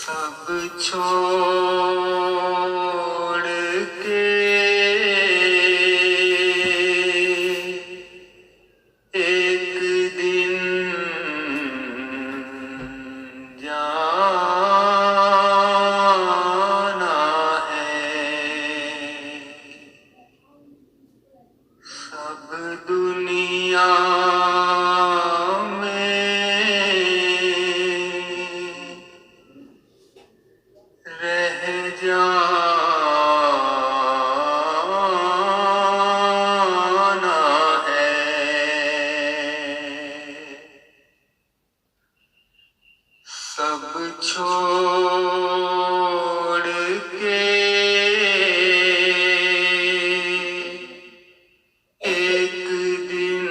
سب چھوڑ کے ایک دن جانا ہے، سب دنیا جانا ہے، سب چھوڑ کے ایک دن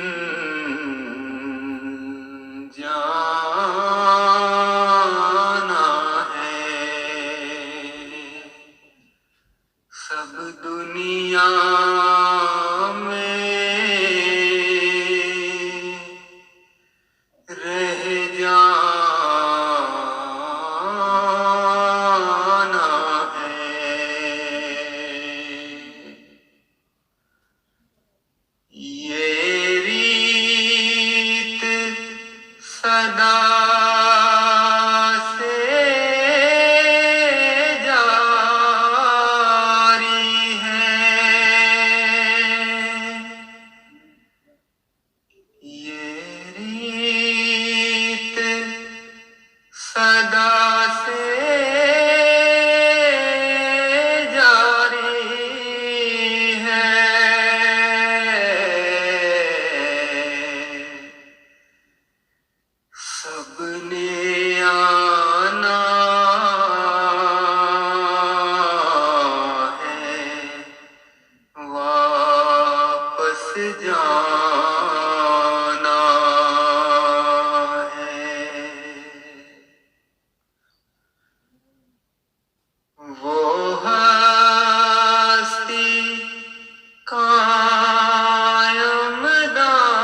جانا ہے، سب دنیا میں رہ جانا ہے، یہ ریت صدا صدا سے جاری ہے، سب نے آنا ہے، واپس جانا ہے، وہ ہستی قائم دائم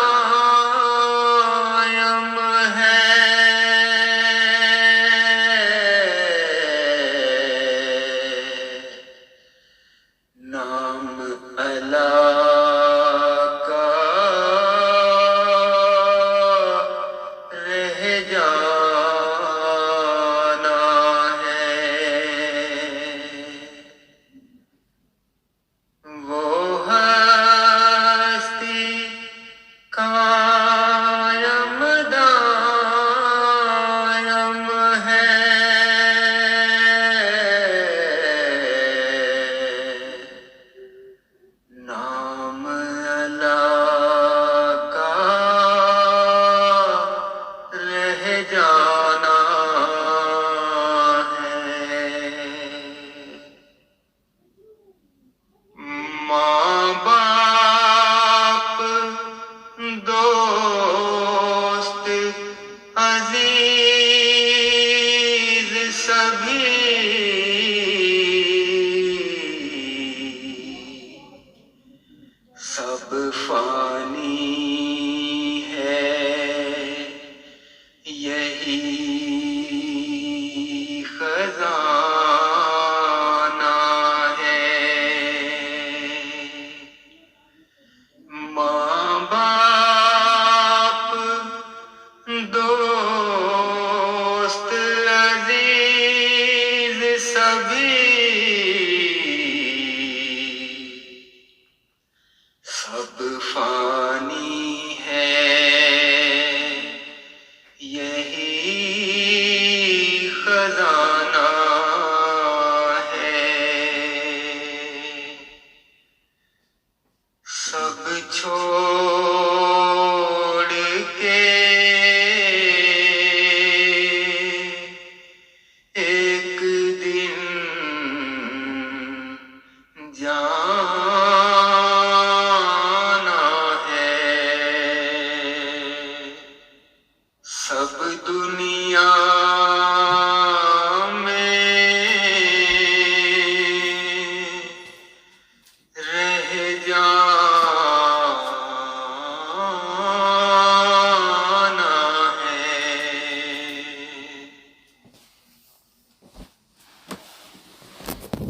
ہے، نام اللہ کا رہ جانا ہے، وہ ہستی قائم دائم ہے، نام اللہ کا رہ جانا ہے، ماں باپ دوست عزیز سبھی سب فانی ہے، یہی خزانہ ہے، ماں باپ دوست عزیز سبھی سب فانی ہے، یہی خزانہ